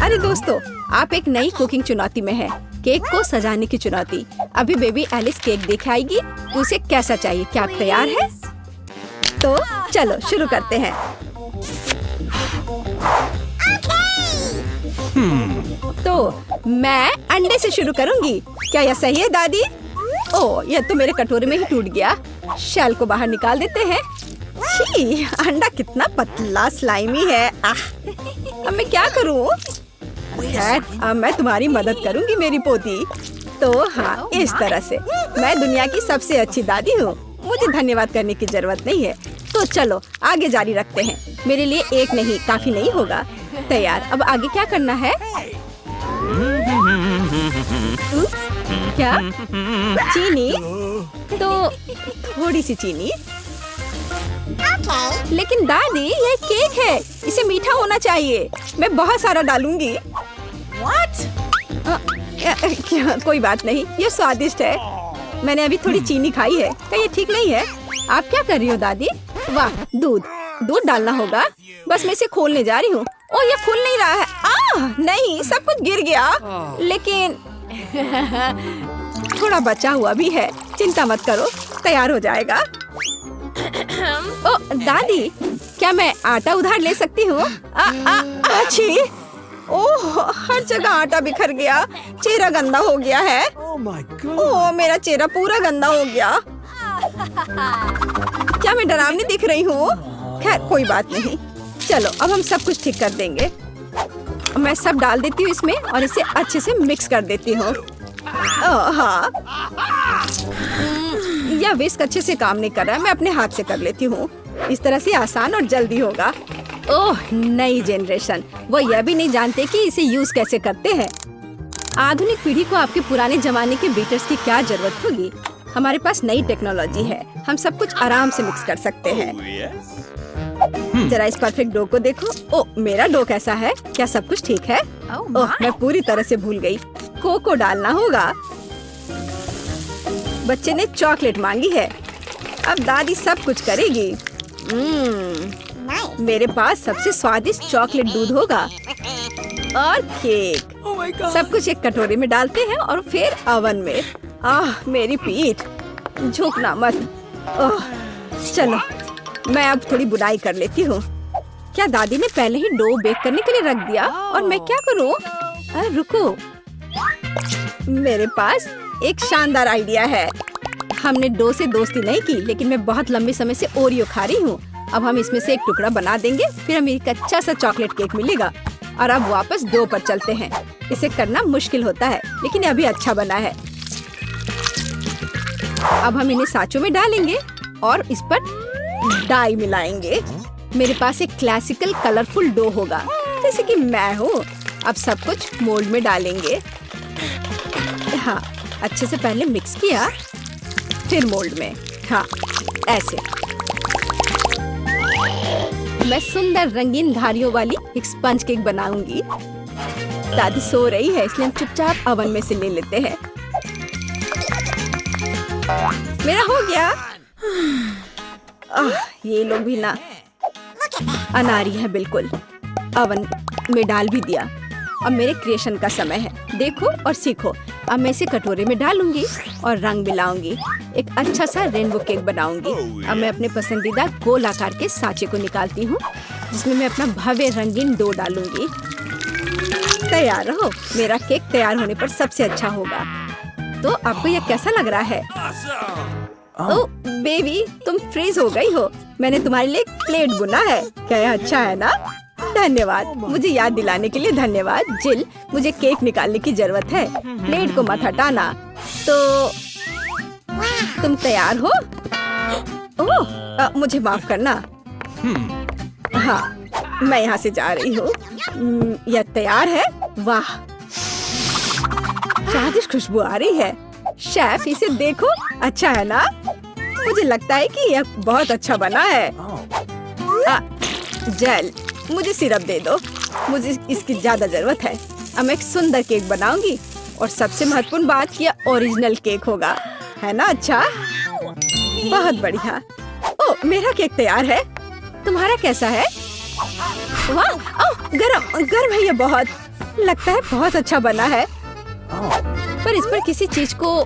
अरे दोस्तों, आप एक नई कुकिंग चुनौती में हैं। केक को सजाने की चुनौती। अभी बेबी एलिस केक देख आएगी, उसे कैसा चाहिए। क्या आप तैयार हैं? तो चलो शुरू करते हैं। तो मैं अंडे से शुरू करूंगी। क्या यह सही है दादी? ओह, यह तो मेरे कटोरे में ही टूट गया। शेल को बाहर निकाल देते हैं। छी, अंडा कितना पतला स्लाइमी है। अब मैं क्या करूं? खैर, अब मैं तुम्हारी मदद करूंगी मेरी पोती। तो हाँ, इस तरह से मैं दुनिया की सबसे अच्छी दादी हूँ। मुझे धन्यवाद करने की जरूरत नहीं है। तो चलो आगे जारी रखते हैं। मेरे लिए एक नहीं काफी नहीं होगा। तैयार। अब आगे क्या करना है? क्या? चीनी? तो थोड़ी सी चीनी। लेकिन दादी, ये केक है, इसे मीठा होना चाहिए। मैं बहुत सारा डालूंगी। क्या? कोई बात नहीं, ये स्वादिष्ट है। मैंने अभी थोड़ी चीनी खाई है। क्या ये ठीक नहीं है? आप क्या कर रही हो दादी? वाह, दूध डालना होगा। बस मैं इसे खोलने जा रही हूँ। ओह, ये खुल नहीं रहा है। नहीं, सब कुछ गिर गया। लेकिन थोड़ा बचा हुआ भी है। चिंता मत करो, तैयार हो जाएगा। ओह दादी, क्या मैं आटा उधार ले सकती हूँ? अच्छी। ओह, हर जगह आटा बिखर गया। चेहरा गंदा हो गया है। ओह, मेरा चेहरा पूरा गंदा हो गया। क्या मैं डरावनी दिख रही हूँ? खैर, कोई बात नहीं। चलो अब हम सब कुछ ठीक कर देंगे। मैं सब डाल देती हूँ इसमें और इसे अच्छे से मिक्स कर देती हूँ। हाँ, यह विस्क अच्छे से काम नहीं कर रहा है। मैं अपने हाथ से कर लेती हूँ। इस तरह से आसान और जल्दी होगा। ओह, नई जनरेशन, वो यह भी नहीं जानते कि इसे यूज कैसे करते हैं। आधुनिक पीढ़ी को आपके पुराने जमाने के बीटर्स की क्या जरूरत होगी? हमारे पास नई टेक्नोलॉजी है। हम सब कुछ आराम से मिक्स कर सकते हैं। जरा इस परफेक्ट डो को देखो। ओह, मेरा डो कैसा है? क्या सब कुछ ठीक है? ओह, मैं पूरी तरह से भूल गई। कोको डालना होगा। बच्चे ने चॉकलेट मांगी है। अब दादी सब कुछ करेगी। मेरे पास सबसे स्वादिष्ट चॉकलेट दूध होगा और केक। सब कुछ एक कटोरे में डालते हैं और फिर ओवन में। मेरी पीठ। झुकना मत। चलो, मैं अब थोड़ी बुनाई कर लेती हूँ। क्या दादी ने पहले ही डो बेक करने के लिए रख दिया? और मैं क्या करूँ? रुको, मेरे पास एक शानदार आइडिया है। हमने डो से दोस्ती नहीं की, लेकिन मैं बहुत लंबे समय से ओरियो खा रही हूँ। अब हम इसमें से एक टुकड़ा बना देंगे, फिर हमें एक अच्छा सा चॉकलेट केक मिलेगा। और अब वापस डो पर चलते हैं। इसे करना मुश्किल होता है, लेकिन यह भी अच्छा बना है। अब हम इन्हें साँचों में डालेंगे और इस पर डाई मिलाएंगे। मेरे पास एक क्लासिकल कलरफुल डो होगा, जैसे कि मैं हूँ। अब सब कुछ मोल्ड में डालेंगे। हाँ, अच्छे से पहले मिक्स किया, फिर मोल्ड में। हाँ, ऐसे। मैं सुंदर रंगीन धारियों वाली एक स्पंज केक बनाऊंगी। दादी सो रही है, इसलिए हम चुपचाप ओवन में से ले लेते हैं। मेरा हो गया। ये लोग भी ना अनारी है बिल्कुल। ओवन में डाल भी दिया। अब मेरे क्रिएशन का समय है। देखो और सीखो। अब मैं इसे कटोरे में डालूंगी और रंग मिलाऊंगी। एक अच्छा सा रेनबो केक बनाऊंगी। अब मैं अपने पसंदीदा गोल आकार के सांचे को निकालती हूँ, जिसमें मैं अपना भव्य रंगीन डो डालूंगी। तैयार रहो, मेरा केक तैयार होने पर सबसे अच्छा होगा। तो आपको यह कैसा लग रहा है? ओह बेबी, तुम फ्रीज हो गई हो। मैंने तुम्हारे लिए एक प्लेट बुना है। क्या यह अच्छा है ना? धन्यवाद, मुझे याद दिलाने के लिए धन्यवाद। जिल, मुझे केक निकालने की जरूरत है। प्लेट को मत हटाना। तो तुम तैयार हो? ओह, मुझे माफ करना। हाँ, मैं यहाँ से जा रही हूँ। यह तैयार है। वाह, स्वादिष्ट खुशबू आ रही है। शेफ, इसे देखो, अच्छा है ना? मुझे लगता है कि यह बहुत अच्छा बना है। जेल, मुझे सिरप दे दो। मुझे इसकी ज्यादा जरूरत है। अब मैं एक सुंदर केक बनाऊंगी और सबसे महत्वपूर्ण बात, यह ओरिजिनल केक होगा, है ना? अच्छा, बहुत बढ़िया। ओह, मेरा केक तैयार है। तुम्हारा कैसा है? वाह, ओह, गरम गरम है ये बहुत। लगता है बहुत अच्छा बना है, पर इस पर किसी चीज को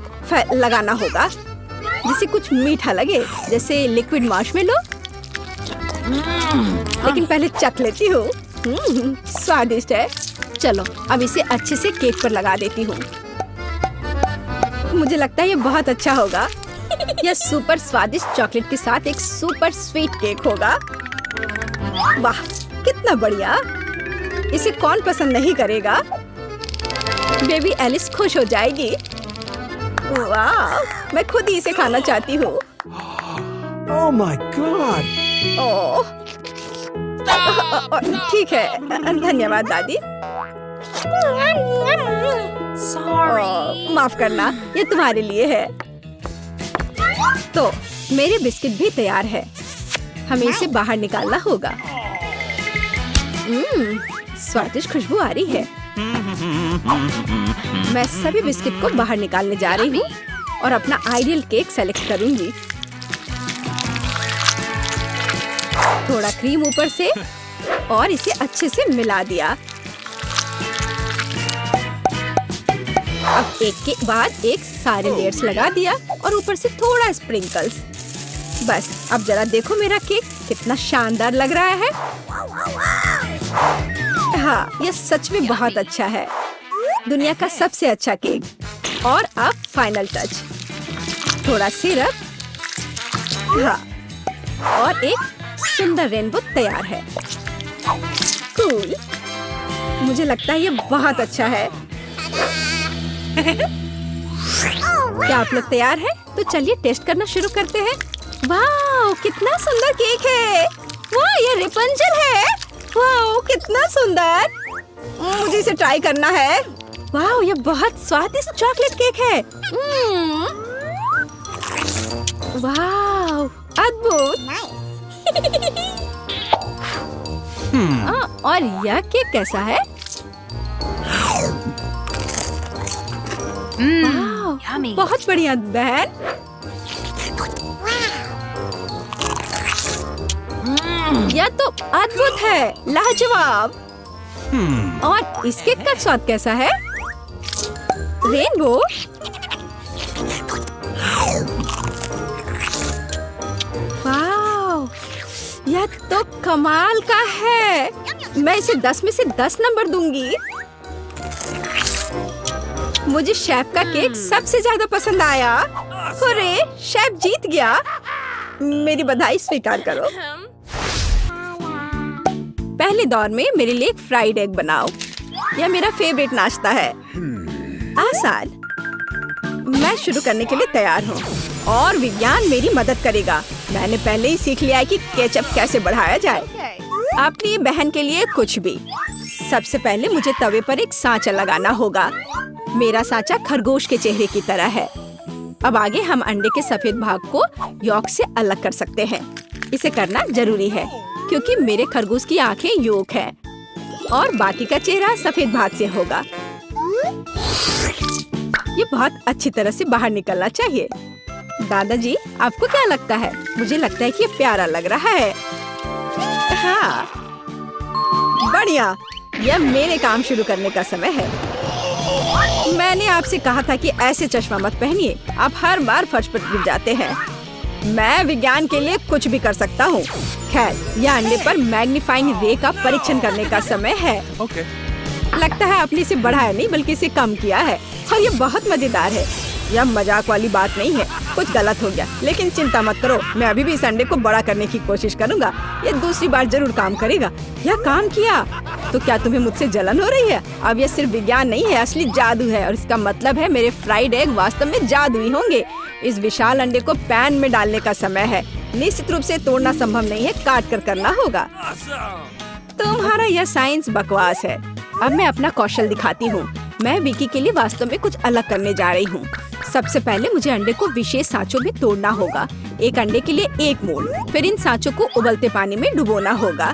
लगाना होगा जिससे कुछ मीठा लगे, जैसे लिक्विड मार्शमेलो। लेकिन पहले चख लेती हूँ। स्वादिष्ट है। चलो अब इसे अच्छे से केक पर लगा देती हूँ। मुझे लगता है ये बहुत अच्छा होगा। यह सुपर स्वादिष्ट चॉकलेट के साथ एक सुपर स्वीट केक होगा। वाह कितना बढ़िया, इसे कौन पसंद नहीं करेगा। बेबी एलिस खुश हो जाएगी। वाह मैं खुद ही इसे खाना चाहती हूँ। Oh my God! ओह ठीक है, धन्यवाद दादी। Sorry. माफ करना, ये तुम्हारे लिए है। तो मेरे बिस्किट भी तैयार है, हमें इसे बाहर निकालना होगा। स्वादिष्ट खुशबू आ रही है। मैं सभी बिस्किट को बाहर निकालने जा रही हूँ और अपना आइडियल केक सेलेक्ट करूंगी। थोड़ा क्रीम ऊपर से और इसे अच्छे से मिला दिया। अब एक के बाद एक सारे लेयर्स लगा दिया और ऊपर से थोड़ा स्प्रिंकल्स। बस अब जरा देखो मेरा केक कितना शानदार लग रहा है। हाँ यह सच में बहुत अच्छा है, दुनिया का सबसे अच्छा केक। और अब फाइनल टच, थोड़ा सिरप, हाँ, और एक सुंदर रेनबो तैयार है। कूल, मुझे लगता है ये बहुत अच्छा है। क्या आप लोग तैयार हैं? तो चलिए टेस्ट करना शुरू करते हैं। वाह कितना सुंदर केक है। वाह ये रेपंजल है। वाह कितना सुंदर, मुझे इसे ट्राई करना है। वाह ये बहुत स्वादिष्ट चॉकलेट केक है। वाह अद्भुत। और यह केक कैसा है? Yummy. बहुत बढ़िया बहन। यह तो अद्भुत है, लाजवाब। और इस केक का स्वाद कैसा है? रेनबो। वाह यह तो कमाल का है। मैं इसे 10 में से 10 नंबर दूंगी। मुझे शेफ का केक सबसे ज्यादा पसंद आया। अरे शेफ जीत गया, मेरी बधाई स्वीकार करो। पहले दौर में मेरे लिए एक फ्राइड एग बनाओ। यह मेरा फेवरेट नाश्ता है। आसान। मैं शुरू करने के लिए तैयार हूँ और विज्ञान मेरी मदद करेगा। मैंने पहले ही सीख लिया है कि केचप कैसे बढ़ाया जाए। अपनी बहन के लिए कुछ भी। सबसे पहले मुझे तवे पर एक सांचा लगाना होगा। मेरा सांचा खरगोश के चेहरे की तरह है। अब आगे हम अंडे के सफेद भाग को यॉक से अलग कर सकते हैं। इसे करना जरूरी है क्योंकि मेरे खरगोश की आंखें यॉक है और बाकी का चेहरा सफेद भाग से होगा। ये बहुत अच्छी तरह से बाहर निकलना चाहिए। दादाजी आपको क्या लगता है? मुझे लगता है कि ये प्यारा लग रहा है। हाँ बढ़िया, यह मेरे काम शुरू करने का समय है। मैंने आपसे कहा था कि ऐसे चश्मा मत पहनिए, आप हर बार फर्श पर गिर जाते हैं। मैं विज्ञान के लिए कुछ भी कर सकता हूँ। खैर यह अंडे पर मैग्नीफाइंग रे का परीक्षण करने का समय है। Okay. लगता है आपने इसे बढ़ाया नहीं बल्कि इसे कम किया है और ये बहुत मजेदार है। यह मजाक वाली बात नहीं है, कुछ गलत हो गया, लेकिन चिंता मत करो, मैं अभी भी इस अंडे को बड़ा करने की कोशिश करूंगा। ये दूसरी बार जरूर काम करेगा। यह काम किया। तो क्या तुम्हें मुझसे जलन हो रही है? अब यह सिर्फ विज्ञान नहीं है, असली जादू है और इसका मतलब है मेरे फ्राइड एग वास्तव में जादुई होंगे। इस विशाल अंडे को पैन में डालने का समय है। निश्चित रूप से तोड़ना संभव नहीं है, काट कर करना होगा। तुम्हारा यह साइंस बकवास है। अब मैं अपना कौशल दिखाती हूँ। मैं विकी के लिए वास्तव में कुछ अलग करने जा रही हूँ। सबसे पहले मुझे अंडे को विशेष सांचों में तोड़ना होगा। एक अंडे के लिए एक मोड़। फिर इन सांचों को उबलते पानी में डुबोना होगा।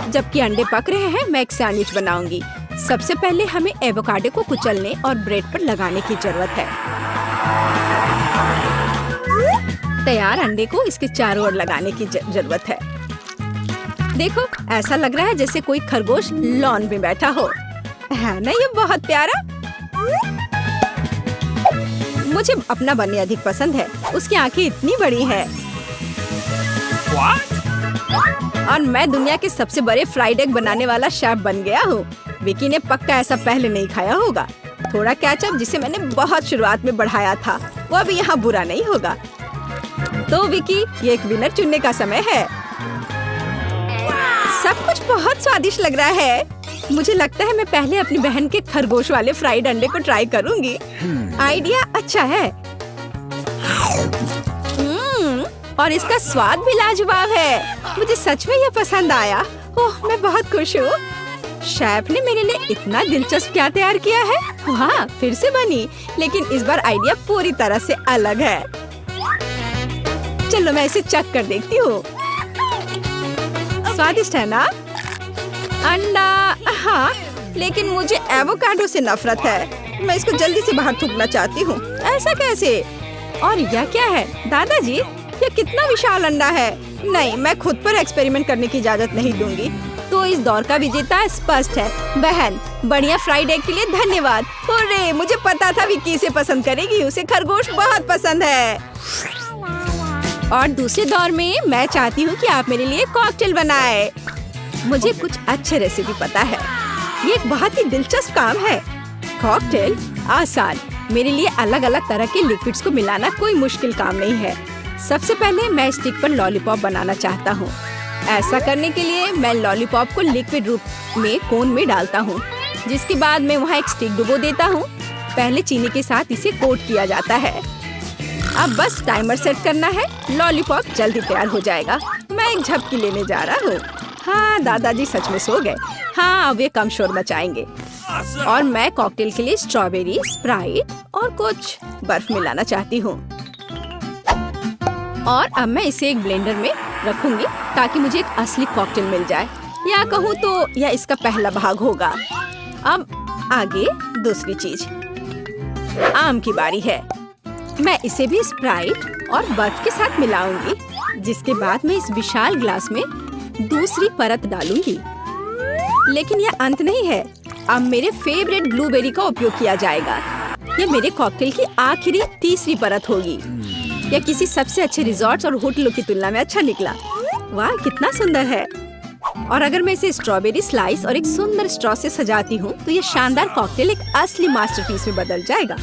जबकि अंडे पक रहे हैं, मैं एक सैंडविच बनाऊंगी। सबसे पहले हमें एवोकाडो को कुचलने और ब्रेड पर लगाने की जरूरत है। तैयार अंडे को इसके चारों ओर लगाने की जरूरत है। देखो ऐसा लग रहा है जैसे कोई खरगोश लॉन में बैठा हो। है ना ये बहुत प्यारा। मुझे अपना बनी अधिक पसंद है। उसकी आंखें इतनी बड़ी है। और मैं दुनिया के सबसे बड़े फ्राइड एग बनाने वाला शेफ बन गया हूँ। विकी ने पक्का ऐसा पहले नहीं खाया होगा। थोड़ा केचप जिसे मैंने बहुत शुरुआत में बढ़ाया था वो अभी यहाँ बुरा नहीं होगा। तो विकी, ये एक विनर चुनने का समय है। सब कुछ बहुत स्वादिष्ट लग रहा है। मुझे लगता है मैं पहले अपनी बहन के खरगोश वाले फ्राइड अंडे को ट्राई करूंगी। आइडिया अच्छा है। और इसका स्वाद भी लाजवाब है। मुझे सच में यह पसंद आया। ओह, मैं बहुत खुश हूँ। शेफ ने मेरे लिए इतना दिलचस्प क्या तैयार किया है। हाँ, फिर से बनी, लेकिन इस बार आइडिया पूरी तरह से अलग है। चलो मैं इसे चख कर देखती हूँ। स्वादिष्ट है ना? अंडा, हाँ, लेकिन मुझे एवोकाडो से नफरत है। मैं इसको जल्दी से बाहर थूकना चाहती हूँ। ऐसा कैसे? और यह क्या है? दादाजी, यह कितना विशाल अंडा है। नहीं, मैं खुद पर एक्सपेरिमेंट करने की इजाजत नहीं दूंगी। तो इस दौर का विजेता स्पष्ट है। बहन, बढ़िया फ्राइड एग के लिए धन्यवाद। अरे, मुझे पता था विक्की इसे पसंद करेगी। उसे खरगोश बहुत पसंद है। और दूसरे दौर में मैं चाहती हूँ कि आप मेरे लिए कॉकटेल बनाए। मुझे कुछ अच्छे रेसिपी पता है। ये एक बहुत ही दिलचस्प काम है। कॉकटेल आसान। मेरे लिए अलग अलग तरह के लिक्विड्स को मिलाना कोई मुश्किल काम नहीं है। सबसे पहले मैं स्टिक पर लॉलीपॉप बनाना चाहता हूँ। ऐसा करने के लिए मैं लॉलीपॉप को लिक्विड रूप में कोन में डालता हूँ, जिसके बाद मैं वहाँ एक स्टिक डुबो देता हूँ। पहले चीनी के साथ इसे कोट किया जाता है। अब बस टाइमर सेट करना है। लॉलीपॉप जल्दी तैयार हो जाएगा। मैं एक झपकी लेने जा रहा हूँ। हाँ, दादाजी सच में सो गए। हाँ, अब ये कम शोर मचाएंगे। और मैं कॉकटेल के लिए स्ट्रॉबेरी, स्प्राइट और कुछ बर्फ मिलाना चाहती हूँ। और अब मैं इसे एक ब्लेंडर में रखूंगी ताकि मुझे एक असली कॉकटेल मिल जाए। या कहूँ तो यह इसका पहला भाग होगा। अब आगे दूसरी चीज, आम की बारी है। मैं इसे भी स्प्राइट और बर्फ के साथ मिलाऊंगी, जिसके बाद मैं इस विशाल ग्लास में दूसरी परत डालूंगी। लेकिन यह अंत नहीं है। अब मेरे फेवरेट ब्लूबेरी का उपयोग किया जाएगा। यह मेरे कॉकटेल की आखिरी तीसरी परत होगी। यह किसी सबसे अच्छे रिजॉर्ट्स और होटलों की तुलना में अच्छा निकला। वाह, कितना सुंदर है। और अगर मैं इसे स्ट्रॉबेरी स्लाइस और एक सुंदर स्ट्रॉ से सजाती हूँ तो यह शानदार कॉकटेल एक असली मास्टरपीस में बदल जाएगा।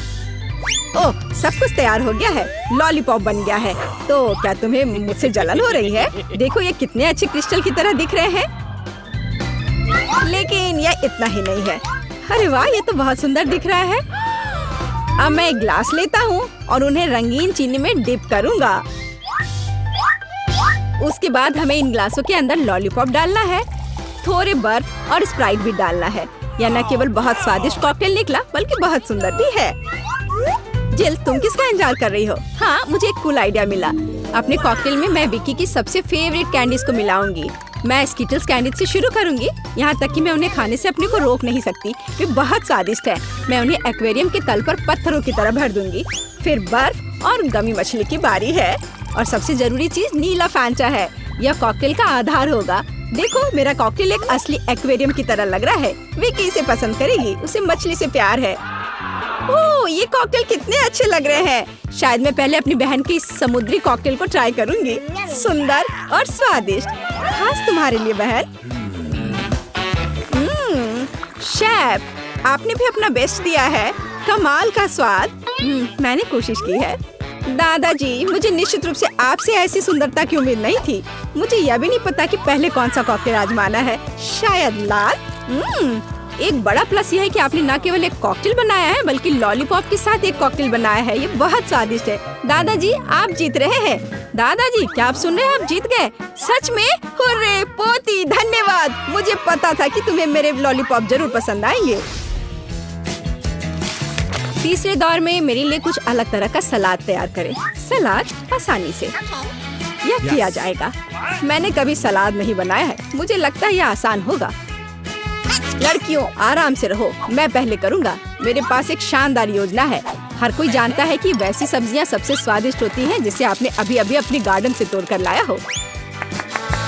ओह, सब कुछ तैयार हो गया है। लॉलीपॉप बन गया है। तो क्या तुम्हें मुझसे जलन हो रही है? देखो, ये कितने अच्छे क्रिस्टल की तरह दिख रहे हैं। लेकिन यह इतना ही नहीं है। अरे वाह, ये तो बहुत सुंदर दिख रहा है। अब मैं एक ग्लास लेता हूँ और उन्हें रंगीन चीनी में डिप करूँगा। उसके बाद हमें इन ग्लासों के अंदर लॉलीपॉप डालना है, थोड़े बर्फ और स्प्राइट भी डालना है। यह न केवल बहुत स्वादिष्ट कॉकटेल निकला बल्कि बहुत सुंदर भी है। जिल, तुम किसका इंतजार कर रही हो? हाँ, मुझे एक कूल आइडिया मिला। अपने कॉकटेल में मैं विक्की की सबसे फेवरेट कैंडीज को मिलाऊंगी। मैं स्किटल्स कैंडीज से शुरू करूंगी। यहाँ तक कि मैं उन्हें खाने से अपने को रोक नहीं सकती। वे बहुत स्वादिष्ट है। मैं उन्हें एक्वेरियम के तल पर पत्थरों की तरह भर दूंगी। फिर बर्फ और गमी मछली की बारी है। और सबसे जरूरी चीज नीला फैंटा है। यह कॉकटेल का आधार होगा। देखो, मेरा कॉकटेल एक असली एक्वेरियम की तरह लग रहा है। विक्की इसे पसंद करेगी। उसे मछली से प्यार है। ओह, ये कॉकटेल कितने अच्छे लग रहे हैं। शायद मैं पहले अपनी बहन के इस समुद्री कॉकटेल को ट्राई करूंगी। सुंदर और स्वादिष्ट, खास तुम्हारे लिए बहन। शेफ, आपने भी अपना बेस्ट दिया है। कमाल का स्वाद। मैंने कोशिश की है। दादाजी, मुझे निश्चित रूप से आपसे ऐसी सुंदरता की उम्मीद नहीं थी। मुझे यह भी नहीं पता कि पहले कौन सा कॉकटेल आजमाना है। शायद लाल। एक बड़ा प्लस यह है कि आपने न केवल एक कॉकटेल बनाया है बल्कि लॉलीपॉप के साथ एक कॉकटेल बनाया है। ये बहुत स्वादिष्ट है। दादाजी, आप जीत रहे हैं। दादाजी, क्या आप सुन रहे हैं? आप जीत गए। सच में? हुर्रे पोती, धन्यवाद। मुझे पता था कि तुम्हें मेरे लॉलीपॉप जरूर पसंद आएंगे। तीसरे दौर में मेरे लिए कुछ अलग तरह का सलाद तैयार करें। सलाद आसानी से यह किया जाएगा। मैंने कभी सलाद नहीं बनाया है। मुझे लगता है यह आसान होगा। लड़कियों, आराम से रहो। मैं पहले करूँगा। मेरे पास एक शानदार योजना है। हर कोई जानता है कि वैसी सब्जियां सबसे स्वादिष्ट होती हैं जिसे आपने अभी अभी अपने गार्डन से तोड़ कर लाया हो।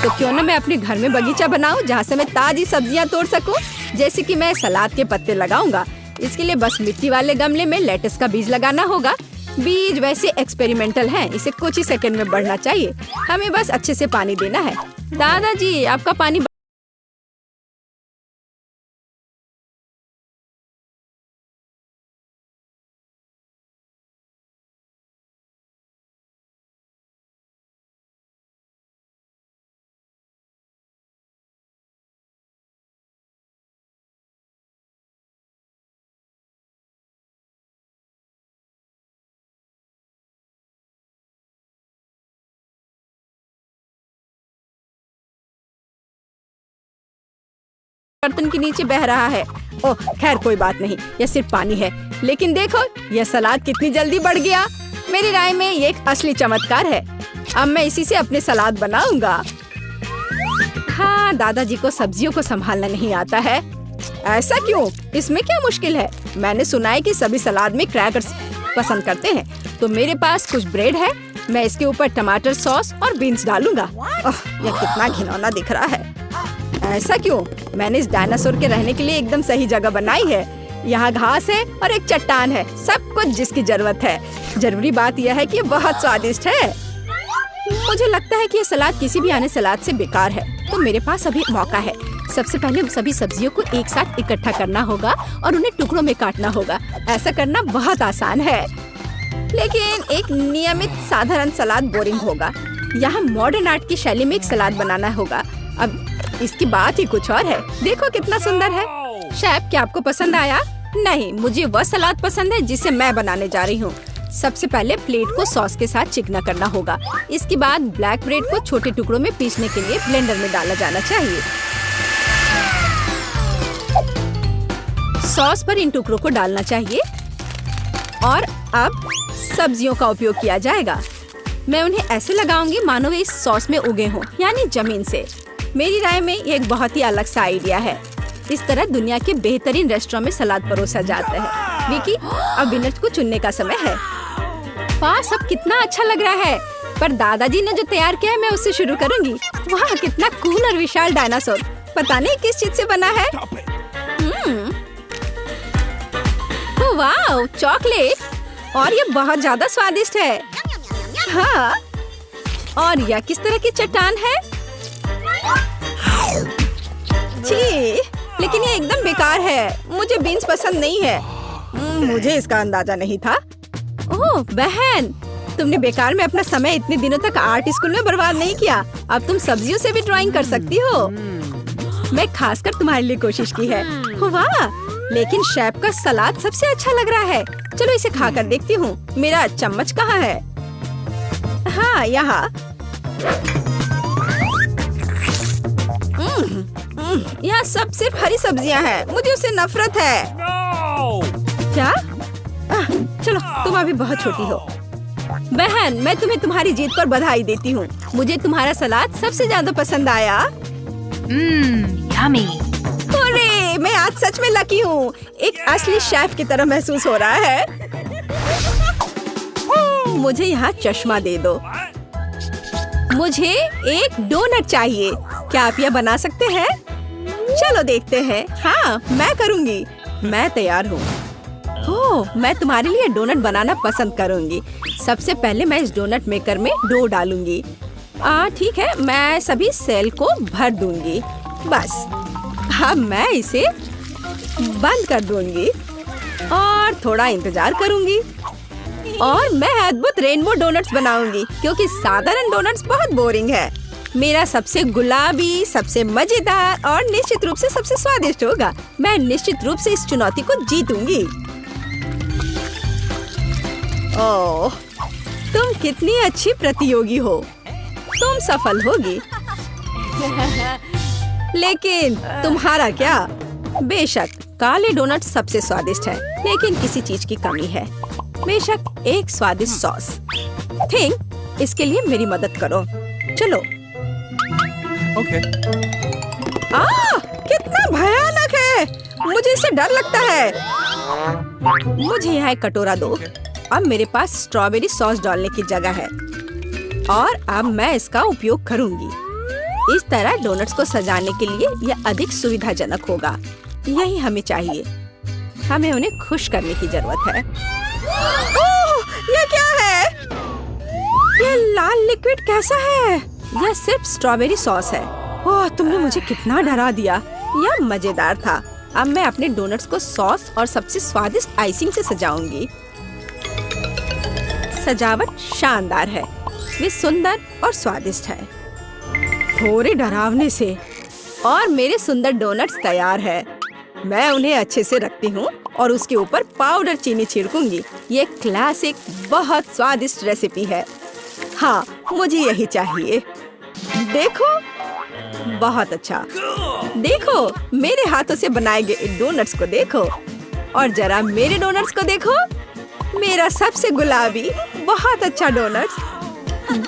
तो क्यों ना मैं अपने घर में बगीचा बनाऊं जहां से मैं ताजी सब्जियां तोड़ सकूं। जैसे कि मैं सलाद के पत्ते लगाऊंगा। इसके लिए बस मिट्टी वाले गमले में लेटस का बीज लगाना होगा। बीज वैसे एक्सपेरिमेंटल हैं, इसे कुछ ही सेकंड में बढ़ना चाहिए। हमें बस अच्छे से पानी देना है। दादाजी, आपका पानी बर्तन के नीचे बह रहा है। ओह, खैर कोई बात नहीं, यह सिर्फ पानी है। लेकिन देखो, यह सलाद कितनी जल्दी बढ़ गया। मेरी राय में ये एक असली चमत्कार है। अब मैं इसी से अपने सलाद बनाऊंगा। हाँ, दादाजी को सब्जियों को संभालना नहीं आता है। ऐसा क्यों? इसमें क्या मुश्किल है? मैंने सुना है कि सभी सलाद में क्रैकर्स पसंद करते हैं। तो मेरे पास कुछ ब्रेड है। मैं इसके ऊपर टमाटर सॉस और बीन्स डालूंगा। ओह, यह कितना घिनौना दिख रहा है। ऐसा क्यों? मैंने इस डायनासोर के रहने के लिए एकदम सही जगह बनाई है। यहाँ घास है और एक चट्टान है, सब कुछ जिसकी जरूरत है। जरूरी बात यह है कि ये बहुत स्वादिष्ट है। मुझे लगता है कि ये सलाद किसी भी आने सलाद से बेकार है। तो मेरे पास अभी मौका है। सबसे पहले सभी सब्जियों को एक साथ इकट्ठा करना होगा और उन्हें टुकड़ों में काटना होगा। ऐसा करना बहुत आसान है, लेकिन एक नियमित साधारण सलाद बोरिंग होगा। यहाँ मॉडर्न आर्ट की शैली में एक सलाद बनाना होगा। अब इसकी बात ही कुछ और है। देखो कितना सुंदर है। शेफ, क्या आपको पसंद आया? नहीं, मुझे वह सलाद पसंद है जिसे मैं बनाने जा रही हूँ। सबसे पहले प्लेट को सॉस के साथ चिकना करना होगा। इसके बाद ब्लैक ब्रेड को छोटे टुकड़ों में पीसने के लिए ब्लेंडर में डाला जाना चाहिए। सॉस पर इन टुकड़ों को डालना चाहिए और अब सब्जियों का उपयोग किया जाएगा। मैं उन्हें ऐसे लगाऊंगी मानो वे इस सॉस में उगे हों, यानी जमीन से। मेरी राय में ये एक बहुत ही अलग सा आइडिया है। इस तरह दुनिया के बेहतरीन रेस्टोरेंट में सलाद परोसा जाता है। विकी, अब विनर को चुनने का समय है। वाह, सब कितना अच्छा लग रहा है। पर दादाजी ने जो तैयार किया है मैं उससे शुरू करूंगी। वाह, कितना कूल और विशाल डायनासोर। पता नहीं किस चीज से बना है। वाह, चॉकलेट। और ये बहुत ज्यादा स्वादिष्ट है। हाँ, और यह किस तरह की चट्टान है? छी, लेकिन ये एकदम बेकार है। मुझे बीन्स पसंद नहीं है। मुझे इसका अंदाजा नहीं था। ओह बहन, तुमने बेकार में अपना समय इतने दिनों तक आर्ट स्कूल में बर्बाद नहीं किया। अब तुम सब्जियों से भी ड्राइंग कर सकती हो। मैं खासकर तुम्हारे लिए कोशिश की है। वाह, लेकिन शेफ का सलाद सबसे अच्छा लग रहा है। चलो इसे खाकर देखती हूँ। मेरा चम्मच कहाँ है? हाँ, यहाँ। यहाँ सब सिर्फ हरी सब्जियाँ हैं। मुझे उससे नफरत है। क्या? चलो, तुम अभी बहुत छोटी हो। बहन, मैं तुम्हें तुम्हारी जीत पर बधाई देती हूँ। मुझे तुम्हारा सलाद सबसे ज्यादा पसंद आया। Yummy. अरे, मैं आज सच में लकी हूँ। एक असली शेफ की तरह महसूस हो रहा है। मुझे यहाँ चश्मा दे दो। मुझे एक डोनट चाहिए। क्या आप यह बना सकते हैं? चलो देखते हैं। हाँ, मैं करूँगी। मैं तैयार हूँ। ओह, मैं तुम्हारे लिए डोनट बनाना पसंद करूँगी। सबसे पहले मैं इस डोनट मेकर में डो डालूंगी। ठीक है, मैं सभी सेल को भर दूंगी। बस अब मैं इसे बंद कर दूंगी और थोड़ा इंतजार करूंगी। और मैं अद्भुत रेनबो डोनट्स बनाऊंगी, क्योंकि साधारण डोनट्स बहुत बोरिंग है। मेरा सबसे गुलाबी, सबसे मजेदार और निश्चित रूप से सबसे स्वादिष्ट होगा। मैं निश्चित रूप से इस चुनौती को जीतूंगी। ओह, तुम कितनी अच्छी प्रतियोगी हो। तुम सफल होगी। लेकिन तुम्हारा क्या? बेशक काले डोनट सबसे स्वादिष्ट है, लेकिन किसी चीज की कमी है। बेशक एक स्वादिष्ट सॉस। थिंक, इसके लिए मेरी मदद करो। चलो। Okay. कितना भयानक है। मुझे इससे डर लगता है। मुझे यहाँ एक कटोरा दो। अब मेरे पास स्ट्रॉबेरी सॉस डालने की जगह है और अब मैं इसका उपयोग करूंगी। इस तरह डोनट्स को सजाने के लिए यह अधिक सुविधाजनक होगा। यही हमें चाहिए। हमें उन्हें खुश करने की जरूरत है। ओह, ये क्या है? ये लाल लिक्विड कैसा है? यह सिर्फ स्ट्रॉबेरी सॉस है। ओह, तुमने मुझे कितना डरा दिया। यह मजेदार था। अब मैं अपने डोनट्स को सॉस और सबसे स्वादिष्ट आइसिंग से सजाऊंगी। सजावट शानदार है। वे सुंदर और स्वादिष्ट है। थोड़े डरावने से। और मेरे सुंदर डोनट्स तैयार है। मैं उन्हें अच्छे से रखती हूँ और उसके ऊपर पाउडर चीनी छिड़कूंगी। ये क्लासिक बहुत स्वादिष्ट रेसिपी है। हाँ, मुझे यही चाहिए। देखो, बहुत अच्छा। देखो, मेरे हाथों से बनाए गए डोनट्स को देखो। और जरा मेरे डोनट्स को देखो। मेरा सबसे गुलाबी बहुत अच्छा डोनट्स।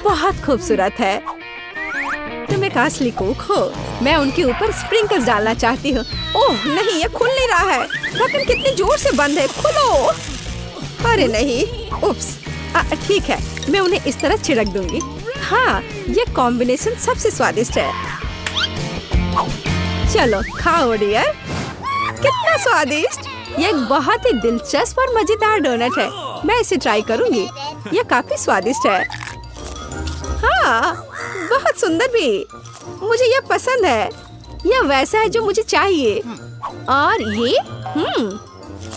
बहुत खूबसूरत है। तुम एक असली कुक हो। मैं उनके ऊपर स्प्रिंकल्स डालना चाहती हूँ। ओह नहीं, ये खुल नहीं रहा है। ढक्कन कितनी जोर से बंद है। खोलो। अरे नहीं, उप्स। ठीक है, मैं उन्हें इस तरह छिड़क दूंगी। हाँ, ये कॉम्बिनेशन सबसे स्वादिष्ट है। चलो खाओ डियर। कितना स्वादिष्ट। ये एक बहुत ही दिलचस्प और मजेदार डोनट है। मैं इसे ट्राई करूंगी। ये काफी स्वादिष्ट है। हाँ, बहुत सुंदर भी। मुझे यह पसंद है। यह वैसा है जो मुझे चाहिए। और ये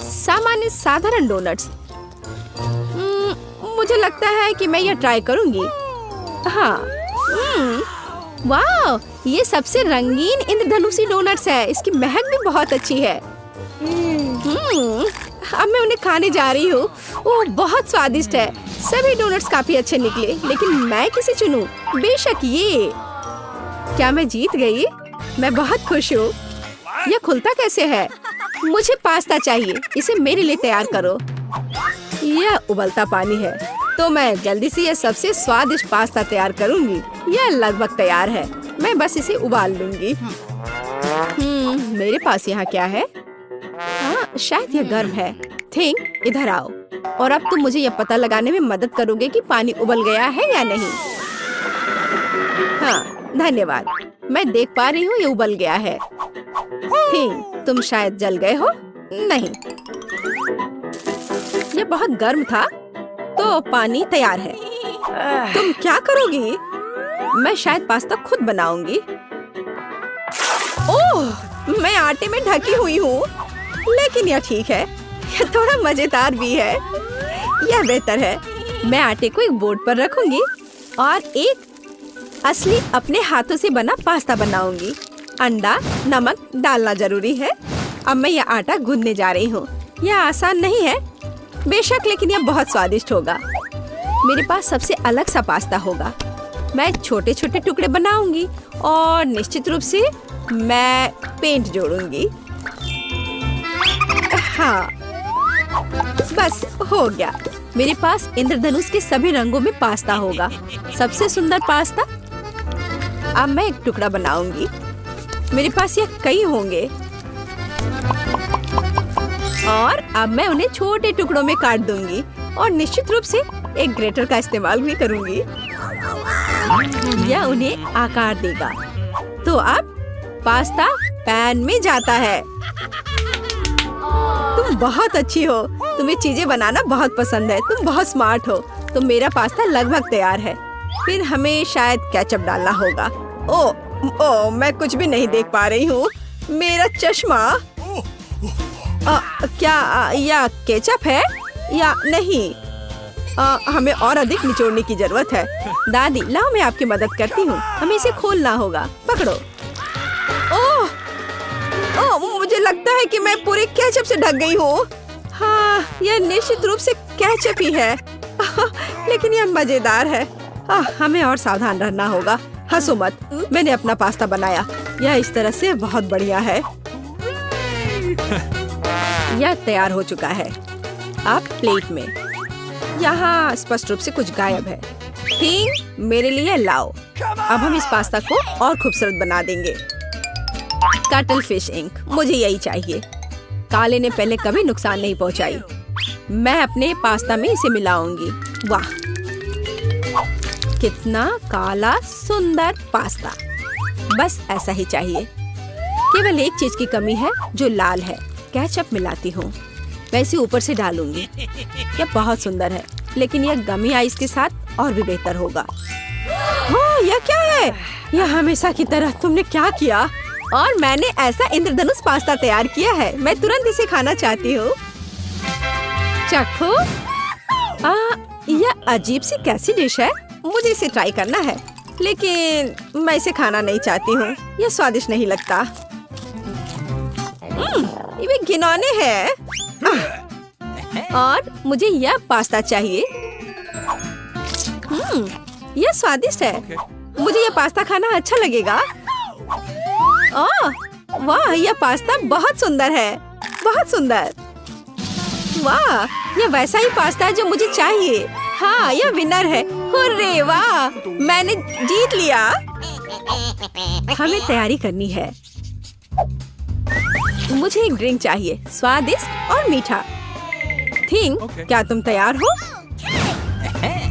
सामान्य साधारण डोनट्स। मुझे लगता है कि मैं यह ट्राई करूंगी। हाँ, वाह, ये सबसे रंगीन इंद्रधनुषी डोनट्स है। इसकी महक भी बहुत अच्छी है। अब मैं उन्हें खाने जा रही हूँ। ओह, बहुत स्वादिष्ट है। सभी डोनट्स काफी अच्छे निकले, लेकिन मैं किसे चुनूं? बेशक ये। क्या मैं जीत गई? मैं बहुत खुश हूँ। यह खुलता कैसे है? मुझे पास्ता चाहिए। इसे मेरे लिए तैयार करो। यह उबलता पानी है, तो मैं जल्दी से यह सबसे स्वादिष्ट पास्ता तैयार करूंगी। यह लगभग तैयार है। मैं बस इसे उबाल लूंगी। मेरे पास यहाँ क्या है? हाँ, शायद यह गर्म है। थिंक, इधर आओ। और अब तुम मुझे यह पता लगाने में मदद करोगे कि पानी उबल गया है या नहीं। हाँ, धन्यवाद। मैं देख पा रही हूँ ये उबल गया है। थिंक, तुम शायद जल गए हो। नहीं, यह बहुत गर्म था, तो पानी तैयार है। तुम क्या करोगी? मैं शायद पास्ता खुद बनाऊंगी। ओह, मैं आटे में ढकी हुई हूँ, लेकिन यह ठीक है। यह थोड़ा मजेदार भी है। यह बेहतर है। मैं आटे को एक बोर्ड पर रखूंगी और एक असली अपने हाथों से बना पास्ता बनाऊंगी। अंडा, नमक डालना जरूरी है। अब मैं यह आटा गूंदने जा रही हूँ। यह आसान नहीं है बेशक, लेकिन यह बहुत स्वादिष्ट होगा। मेरे पास सबसे अलग सा पास्ता होगा। मैं छोटे छोटे टुकड़े बनाऊंगी और निश्चित रूप से मैं पेंट जोड़ूंगी। हाँ, बस हो गया। मेरे पास इंद्रधनुष के सभी रंगों में पास्ता होगा। सबसे सुंदर पास्ता। अब मैं एक टुकड़ा बनाऊंगी। मेरे पास यह कई होंगे और अब मैं उन्हें छोटे टुकड़ों में काट दूंगी और निश्चित रूप से एक ग्रेटर का इस्तेमाल भी करूंगी। यह उन्हें आकार देगा। तो अब पास्ता पैन में जाता है। तुम बहुत अच्छी हो। तुम्हें चीजें बनाना बहुत पसंद है। तुम बहुत स्मार्ट हो। तो मेरा पास्ता लगभग तैयार है। फिर हमें शायद केचप डालना होगा। ओह, मैं कुछ भी नहीं देख पा रही हूँ। मेरा चश्मा। क्या यह केचप है या नहीं? हमें और अधिक निचोड़ने की जरूरत है। दादी, लाओ मैं आपकी मदद करती हूँ। हमें इसे खोलना होगा। पकड़ो। ओह, मुझे लगता है कि मैं पूरे केचप से ढक गई हूँ। हाँ, यह निश्चित रूप से केचप ही है। लेकिन यह मजेदार है। हमें और सावधान रहना होगा। हंसो मत, मैंने अपना पास्ता बनाया। यह इस तरह से बहुत बढ़िया है। यह तैयार हो चुका है। अब प्लेट में। यहाँ स्पष्ट रूप से कुछ गायब है। ठीक, मेरे लिए लाओ। अब हम इस पास्ता को और खूबसूरत बना देंगे। कटल फिश इंक, मुझे यही चाहिए। काले ने पहले कभी नुकसान नहीं पहुंचाई। मैं अपने पास्ता में इसे मिलाऊंगी। वाह, कितना काला सुंदर पास्ता। बस ऐसा ही चाहिए। केवल एक चीज की कमी है जो लाल है। केचप मिलाती हूँ, मैं इसे ऊपर से डालूंगी। यह बहुत सुंदर है, लेकिन यह गमी आइस के साथ और भी बेहतर होगा। ओह, यह क्या है? यह हमेशा की तरह तुमने क्या किया? और मैंने ऐसा इंद्रधनुष पास्ता तैयार किया है। मैं तुरंत इसे खाना चाहती हूँ। चखो। यह अजीब सी कैसी डिश है? मुझे इसे ट्राई करना है, लेकिन मैं इसे खाना नहीं चाहती हूँ। यह स्वादिष्ट नहीं लगता। ये घिनौने है। और मुझे यह पास्ता चाहिए। यह स्वादिष्ट है। मुझे यह पास्ता खाना अच्छा लगेगा। ओह वाह, यह पास्ता बहुत सुंदर है, बहुत सुंदर। वाह, यह वैसा ही पास्ता है जो मुझे चाहिए। हाँ, यह विनर है। हुर्रे, वाह, मैंने जीत लिया। हमें तैयारी करनी है। मुझे एक ड्रिंक चाहिए, स्वादिष्ट और मीठा। थिंग, क्या तुम तैयार हो?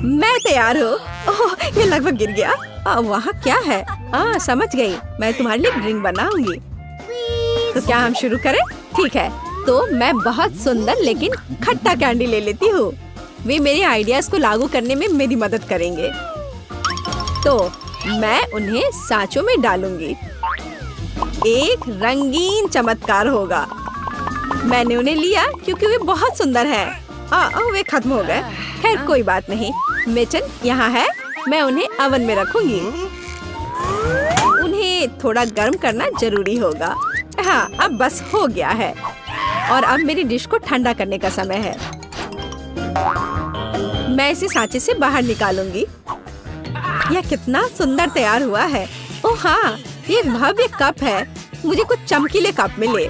मैं तैयार हूँ। ओह, ये लगभग गिर गया। वहाँ क्या है? समझ गई, मैं तुम्हारे लिए ड्रिंक बनाऊंगी। तो क्या हम शुरू करें? ठीक है, तो मैं बहुत सुंदर लेकिन खट्टा कैंडी ले लेती हूँ। वे मेरे आइडियाज को लागू करने में मेरी मदद करेंगे। तो मैं उन्हें सांचों में डालूंगी। एक रंगीन चमत्कार होगा। मैंने उन्हें लिया क्योंकि वे बहुत सुंदर हैं। वे खत्म हो गए। खैर कोई बात नहीं। मेचन यहाँ है, मैं उन्हें ओवन में रखूंगी। उन्हें थोड़ा गर्म करना जरूरी होगा। हाँ, अब बस हो गया है। और अब मेरी डिश को ठंडा करने का समय है। मैं इसे सांचे से बाहर निकालूंगी। यह कितना सुंदर तैयार हुआ है। ओह हाँ, ये एक भव्य कप है। मुझे कुछ चमकीले कप मिले।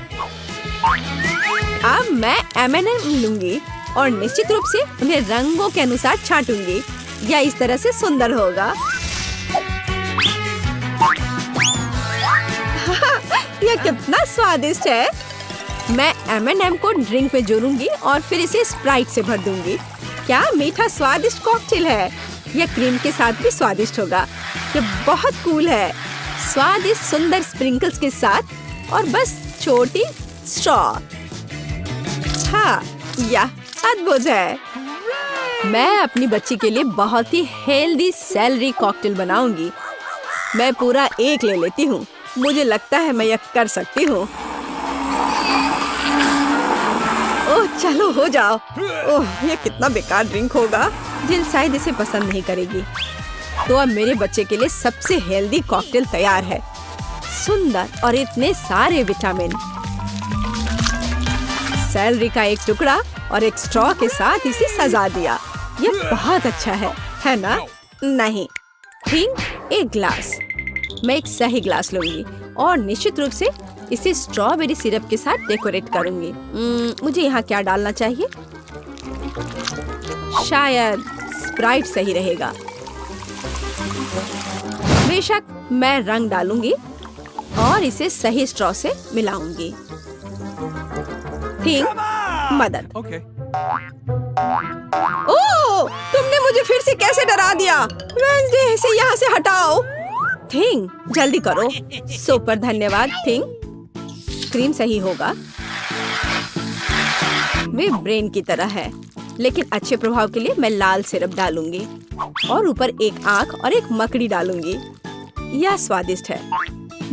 अब मैं M&M लूंगी और निश्चित रूप से उन्हें रंगों के अनुसार छांटूंगी। यह इस तरह से सुंदर होगा। यह कितना स्वादिष्ट है। मैं M&M को ड्रिंक में जोड़ूंगी और फिर इसे स्प्राइट से भर दूंगी। क्या मीठा स्वादिष्ट कॉकटेल है। यह क्रीम के साथ भी स्वादिष्ट होगा। यह बहुत कूल है, स्वादिष्ट सुंदर स्प्रिंकल्स के साथ और बस छोटी स्ट्रॉ। हाँ, यह अद्भुत है। मैं अपनी बच्ची के लिए बहुत ही हेल्दी सेलरी कॉकटेल बनाऊंगी। मैं पूरा एक ले लेती हूँ। मुझे लगता है मैं यह कर सकती हूँ। ओह चलो हो जाओ। ओह यह कितना बेकार ड्रिंक होगा। जिल शायद इसे पसंद नहीं करेगी। तो अब मेरे बच्चे के लिए सबसे हेल्दी कॉकटेल तैयार है। सुंदर और इतने सारे विटामिन। सेलरी का एक टुकड़ा और एक स्ट्रॉ के साथ इसे सजा दिया। यह बहुत अच्छा है ना? नहीं, थिंक एक ग्लास। मैं एक सही ग्लास लूंगी और निश्चित रूप से इसे स्ट्रॉबेरी सिरप के साथ डेकोरेट करूंगी। मुझे यहाँ क्या डालना चाहिए? शायद स्प्राइट सही रहेगा। बेशक मैं रंग डालूंगी और इसे सही स्ट्रॉ से मिलाऊंगी। थिंक मदद। ओह, तुमने मुझे फिर से कैसे डरा दिया? वेडनेसडे से यहाँ से हटाओ। थिंक जल्दी करो। सुपर धन्यवाद थिंक। क्रीम सही होगा। वे ब्रेन की तरह है, लेकिन अच्छे प्रभाव के लिए मैं लाल सिरप डालूंगी और ऊपर एक आंख और एक मकड़ी डालूंगी। यह स्वादिष्ट है,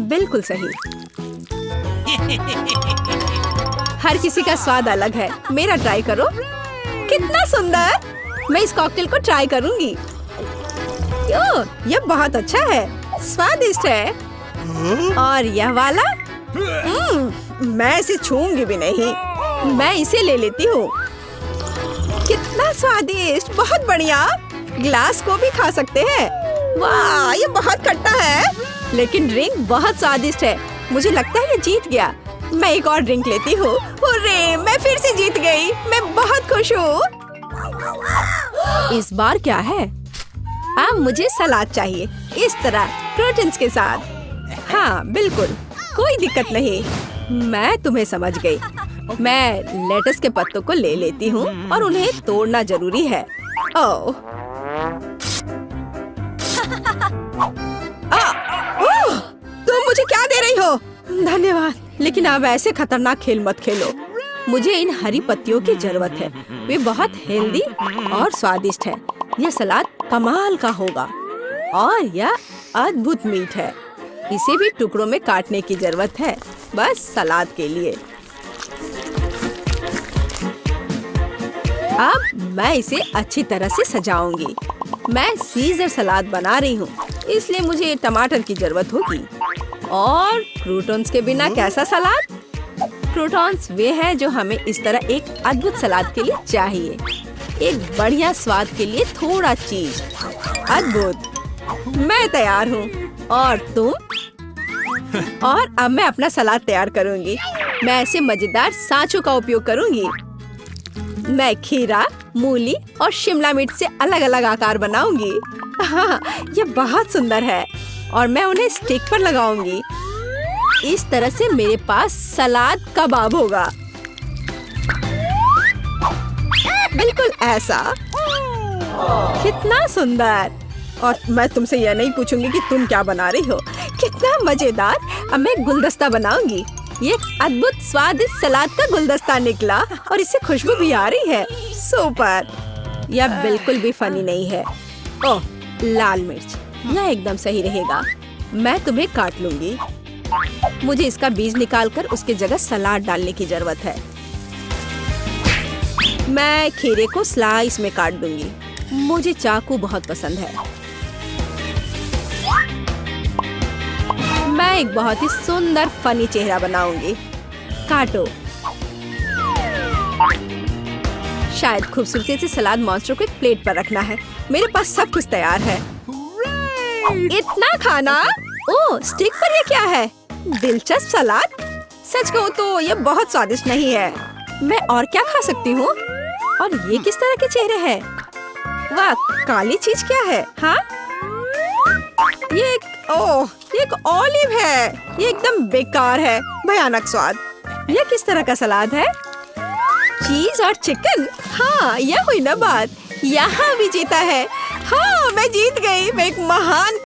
बिल्कुल सही। हर किसी का स्वाद अलग है। मेरा ट्राई करो। कितना सुंदर। मैं इस कॉकटेल को ट्राई करूंगी। यह बहुत अच्छा है, स्वादिष्ट है। और यह वाला मैं इसे छूंगी भी नहीं। मैं इसे ले लेती हूँ। कितना स्वादिष्ट, बहुत बढ़िया। ग्लास को भी खा सकते हैं। वाह, ये बहुत खट्टा है, लेकिन ड्रिंक बहुत स्वादिष्ट है। मुझे लगता है ये जीत गया। मैं एक और ड्रिंक लेती हूँ। हुर्रे, मैं फिर से जीत गई। मैं बहुत खुश हूँ। इस बार क्या है? अब मुझे सलाद चाहिए, इस तरह प्रोटीन्स के साथ। हाँ बिल्कुल, कोई दिक्कत नहीं। मैं तुम्हें समझ गई। मैं लेटस के पत्तों को ले लेती हूँ और उन्हें तोड़ना जरूरी है। ओह, तुम मुझे क्या दे रही हो? धन्यवाद, लेकिन अब ऐसे खतरनाक खेल मत खेलो। मुझे इन हरी पत्तियों की जरूरत है। वे बहुत हेल्दी और स्वादिष्ट है। यह सलाद कमाल का होगा और यह अद्भुत मीठ है। इसे भी टुकड़ों में काटने की जरूरत है, बस सलाद के लिए। अब मैं इसे अच्छी तरह से सजाऊंगी। मैं सीजर सलाद बना रही हूँ, इसलिए मुझे टमाटर की जरूरत होगी। और क्रूटॉन्स के बिना कैसा सलाद? क्रूटॉन्स वे हैं जो हमें इस तरह एक अद्भुत सलाद के लिए चाहिए। एक बढ़िया स्वाद के लिए थोड़ा चीज। अद्भुत। मैं तैयार हूँ। और तुम? और अब मैं अपना सलाद तैयार करूँगी। मैं ऐसे मजेदार सांचों का उपयोग करूँगी। मैं खीरा, मूली और शिमला मिर्च से अलग अलग आकार बनाऊंगी। हाँ, ये बहुत सुंदर है और मैं उन्हें स्टिक पर लगाऊंगी। इस तरह से मेरे पास सलाद कबाब होगा। बिल्कुल ऐसा। कितना सुंदर। और मैं तुमसे यह नहीं पूछूंगी कि तुम क्या बना रही हो। कितना मजेदार। अब मैं गुलदस्ता बनाऊंगी। ये एक अद्भुत स्वादिष्ट सलाद का गुलदस्ता निकला और इससे खुशबू भी आ रही है। सुपर। यह बिल्कुल भी फनी नहीं है। ओह, लाल मिर्च, यह एकदम सही रहेगा। मैं तुम्हें काट लूंगी। मुझे इसका बीज निकालकर उसके जगह सलाद डालने की जरूरत है। मैं खीरे को स्लाइस में काट दूंगी। मुझे चाकू बहुत पसंद है। मैं एक बहुत ही सुंदर फनी चेहरा बनाऊंगी। काटो। शायद खूबसूरती से सलाद मॉन्स्टर को एक प्लेट पर रखना है। मेरे पास सब कुछ तैयार है। इतना खाना? ओह, स्टिक पर ये क्या है? दिलचस्प सलाद। सच कहूँ तो ये बहुत स्वादिष्ट नहीं है। मैं और क्या खा सकती हूँ? और ये किस तरह के चेहरे हैं? वाह, काली चीज क्या है? हाँ, ये एक ऑलिव है। ये एकदम बेकार है। भयानक स्वाद। ये किस तरह का सलाद है? चीज और चिकन। हाँ, यह हुई ना बात। यहाँ भी जीता है। हाँ, मैं जीत गई। मैं एक महान